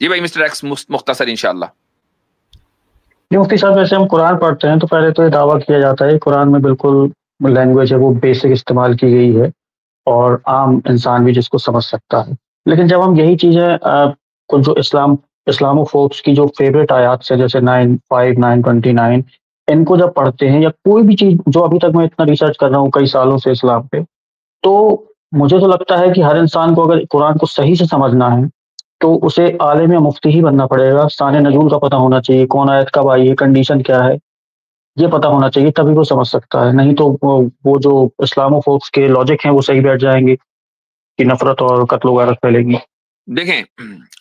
جی بھائی mister x مختصر انشاءاللہ. جی مفتی صاحب، جیسے ہم قرآن پڑھتے ہیں تو پہلے تو یہ دعویٰ کیا جاتا ہے قرآن میں بالکل لینگویج ہے وہ بیسک استعمال کی گئی ہے اور عام انسان بھی جس کو سمجھ سکتا ہے. لیکن جب ہم یہی چیزیں کچھ جو اسلامو فوکس کی جو فیوریٹ آیات سے جیسے 9:5 9:29 ان کو جب پڑھتے ہیں، یا کوئی بھی چیز جو ابھی تک میں اتنا ریسرچ کر رہا ہوں کئی سالوں سے اسلام پہ، تو مجھے تو لگتا ہے کہ ہر انسان کو اگر قرآن کو صحیح سے سمجھنا ہے تو اسے عالم یا مفتی ہی بننا پڑے گا. شان نزول کا پتہ ہونا چاہیے، کون آیت کب آئی ہے، کنڈیشن کیا ہے، یہ پتہ ہونا چاہیے، تبھی وہ سمجھ سکتا ہے. نہیں تو وہ جو اسلامو فوکس کے لاجک ہیں وہ صحیح بیٹھ جائیں گے کہ نفرت اور قتل و غارت پھیلے گی. دیکھیں،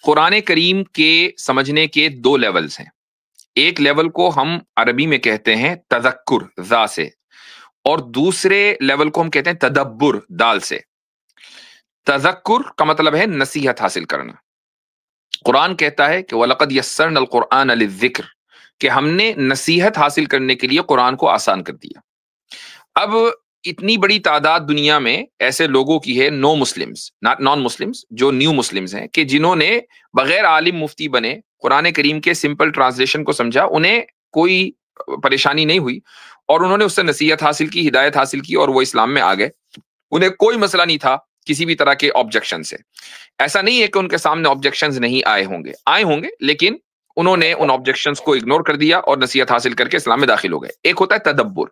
قرآن کریم کے سمجھنے کے دو لیولز ہیں. ایک لیول کو ہم عربی میں کہتے ہیں تذکر ذا سے، اور دوسرے لیول کو ہم کہتے ہیں تدبر دال سے. تذکر کا مطلب ہے نصیحت حاصل کرنا. قرآن کہتا ہے کہ وَلَقَدْ يَسَّرْنَا الْقُرْآنَ لِلذِّكْرِ، کہ ہم نے نصیحت حاصل کرنے کے لیے قرآن کو آسان کر دیا. اب اتنی بڑی تعداد دنیا میں ایسے لوگوں کی ہے، نو مسلمز ناٹ نان مسلمز، جو نیو مسلمز ہیں، کہ جنہوں نے بغیر عالم مفتی بنے قرآن کریم کے سمپل ٹرانسلیشن کو سمجھا، انہیں کوئی پریشانی نہیں ہوئی، اور انہوں نے اس سے نصیحت حاصل کی، ہدایت حاصل کی، اور وہ اسلام میں آ گئے. انہیں کوئی مسئلہ نہیں تھا کسی بھی طرح کے آبجیکشن سے. ایسا نہیں ہے کہ ان کے سامنے آبجیکشنز نہیں آئے ہوں گے، لیکن انہوں نے ان آبجیکشنز کو اگنور کر دیا اور نصیحت حاصل کر کے اسلام میں داخل ہو گئے. ایک ہوتا ہے تدبر.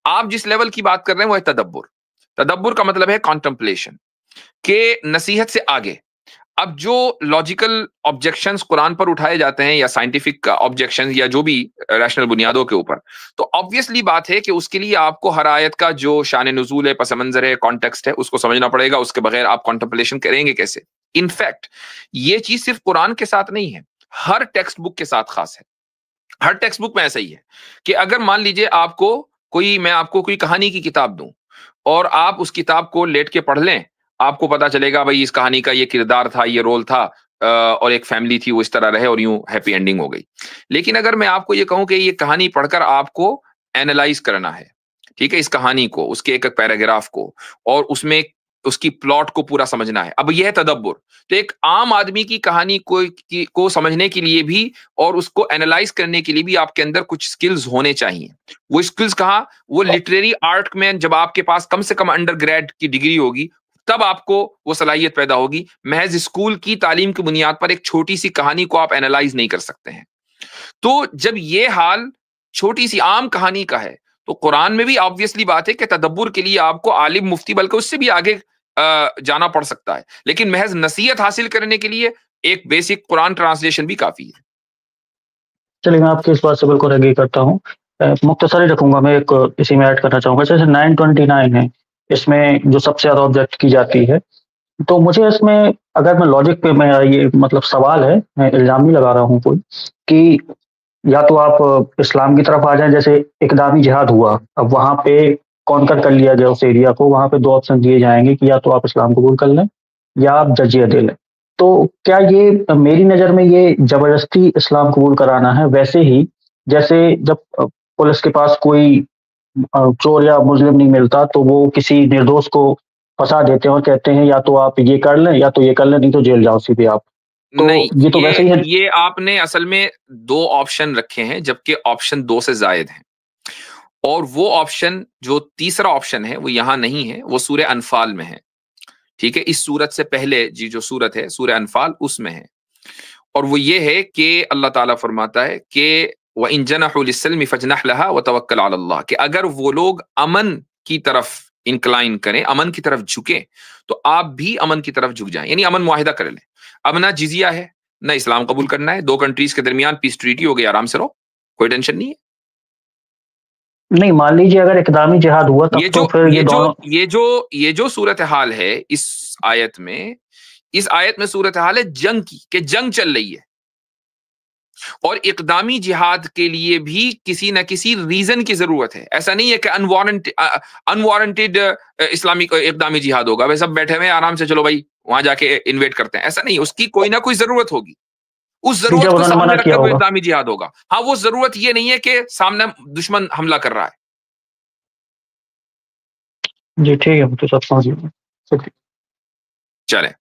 آپ جس لیول کی بات کر رہے ہیں وہ ہے تدبر. تدبر کا مطلب ہے کانٹمپلیشن، کہ نصیحت سے آگے. اب جو لاجیکل آبجیکشنز قرآن پر اٹھائے جاتے ہیں، یا سائنٹیفک آبجیکشنز، یا جو بھی ریشنل بنیادوں کے اوپر، تو آبویسلی بات ہے کہ اس کے لیے آپ کو ہر آیت کا جو شان نزول ہے، پس منظر ہے، کانٹیکسٹ ہے، اس کو سمجھنا پڑے گا. اس کے بغیر آپ کانٹمپلیشن کریں گے کیسے؟ انفیکٹ یہ چیز صرف قرآن کے ساتھ نہیں ہے، ہر ٹیکسٹ بک کے ساتھ خاص ہے. ہر ٹیکسٹ بک میں ایسا ہی ہے کہ اگر مان لیجئے میں آپ کو کوئی کہانی کی کتاب دوں، اور آپ اس کتاب کو لیٹ کے پڑھ لیں، آپ کو پتا چلے گا بھائی اس کہانی کا یہ کردار تھا، یہ رول تھا، اور ایک فیملی تھی، وہ اس طرح رہے اور یوں ہیپی اینڈنگ ہو گئی. لیکن اگر میں آپ کو یہ کہوں کہ یہ کہانی پڑھ کر آپ کو اینالائز کرنا ہے، ٹھیک ہے، اس کہانی کو، اس کے ایک ایک پیراگراف کو، اور اس میں اس کی پلاٹ کو پورا سمجھنا ہے، اب یہ ہے تدبر. تو ایک عام آدمی کی کہانی کو سمجھنے کے لیے بھی اور اس کو اینالائز کرنے کے لیے بھی آپ کے اندر کچھ سکلز ہونے چاہیے. وہ سکلز کہاں؟ وہ لٹریری آرٹ میں جب آپ کے پاس کم سے کم انڈر گریڈ کی ڈگری ہوگی، تب آپ کو وہ صلاحیت پیدا ہوگی. محض اسکول کی تعلیم کی بنیاد پر ایک چھوٹی سی کہانی کو آپ اینالائز نہیں کر سکتے ہیں. تو جب یہ حال چھوٹی سی عام کہانی کا ہے، تو قرآن میں بھی آبویسلی بات ہے کہ تدبر کے لیے آپ کو عالم مفتی بلکہ اس سے بھی آگے جانا پڑ سکتا ہے. لیکن محض نصیحت حاصل کرنے کے لیے ایک بیسک قرآن ٹرانسلیشن بھی کافی ہے. چلیے میں آپ کی اس بات سے بالکل ایگری کرتا ہوں. مختصر ہی رکھوں گا، میں ایک اسی میں ایڈ کرنا چاہوں گا. جیسے 9:29 ہے، اس میں جو سب سے زیادہ آبجیکٹ کی جاتی ہے، تو مجھے اس میں اگر میں لاجک پہ، میں یہ مطلب سوال ہے، میں الزام نہیں لگا رہا ہوں کوئی، کہ یا تو آپ اسلام کی طرف آ جائیں، جیسے اقدامی جہاد ہوا، اب وہاں پہ کانکر کر لیا گیا اس ایریا کو، وہاں پہ دو آپشن دیے جائیں گے کہ یا تو آپ اسلام قبول کر لیں یا آپ جزیہ دے لیں. تو کیا یہ میری نظر میں یہ زبردستی اسلام قبول کرانا ہے؟ ویسے ہی جیسے جب پولیس کے پاس کوئی چور یا مجرم نہیں ملتا تو وہ کسی نردوش کو پھنسا دیتے ہیں اور کہتے ہیں یا تو آپ یہ کر لیں یا تو یہ کر لیں، نہیں تو جیل جاؤ سیدھے آپ. تو نہیں، یہ تو ویسے ہی ہے. یہ آپ نے اصل میں دو آپشن رکھے ہیں، جبکہ آپشن 2 سے زائد ہیں. اور وہ آپشن جو تیسرا آپشن ہے وہ یہاں نہیں ہے، وہ سورہ انفال میں ہے. ٹھیک ہے، اس سورت سے پہلے جو سورت ہے سورہ انفال، اس میں ہے. اور وہ یہ ہے کہ اللہ تعالیٰ فرماتا ہے کہ وَإِن جَنَحُوا لِلسَّلْمِ فَاجْنَحْ لَهَا وَتَوَكَّلْ عَلَى اللَّهِ، کہ اگر وہ لوگ امن کی طرف انکلائن کریں، امن کی طرف جھکیں، تو آپ بھی امن کی طرف جھک جائیں، یعنی امن معاہدہ کر لیں. اب نہ جزیہ ہے نہ اسلام قبول کرنا ہے، دو کنٹریز کے درمیان پیس ٹریٹی ہو گئی، آرام سے رہو، کوئی ٹینشن نہیں ہے. نہیں، مان لیجیے اگر اقدامی جہاد ہوا تب تو پھر یہ دونوں یہ جو صورتحال ہے اس آیت میں صورتحال ہے جنگ کی، کہ جنگ چل رہی ہے. اور اقدامی جہاد کے لیے بھی کسی نہ کسی ریزن کی ضرورت ہے. ایسا نہیں ہے کہ انوارنٹیڈ اسلامک اقدامی جہاد ہوگا، وہ سب بیٹھے ہوئے آرام سے چلو بھائی وہاں جا کے انویٹ کرتے ہیں، ایسا نہیں. اس کی کوئی نہ کوئی ضرورت ہوگی، اس ضرورت کو سامنے رکھ کر وہ اقدامی جہاد ہوگا. ہاں، وہ ضرورت یہ نہیں ہے کہ سامنے دشمن حملہ کر رہا ہے. جی ٹھیک ہے، تو سب سمجھ گئے. چلیں.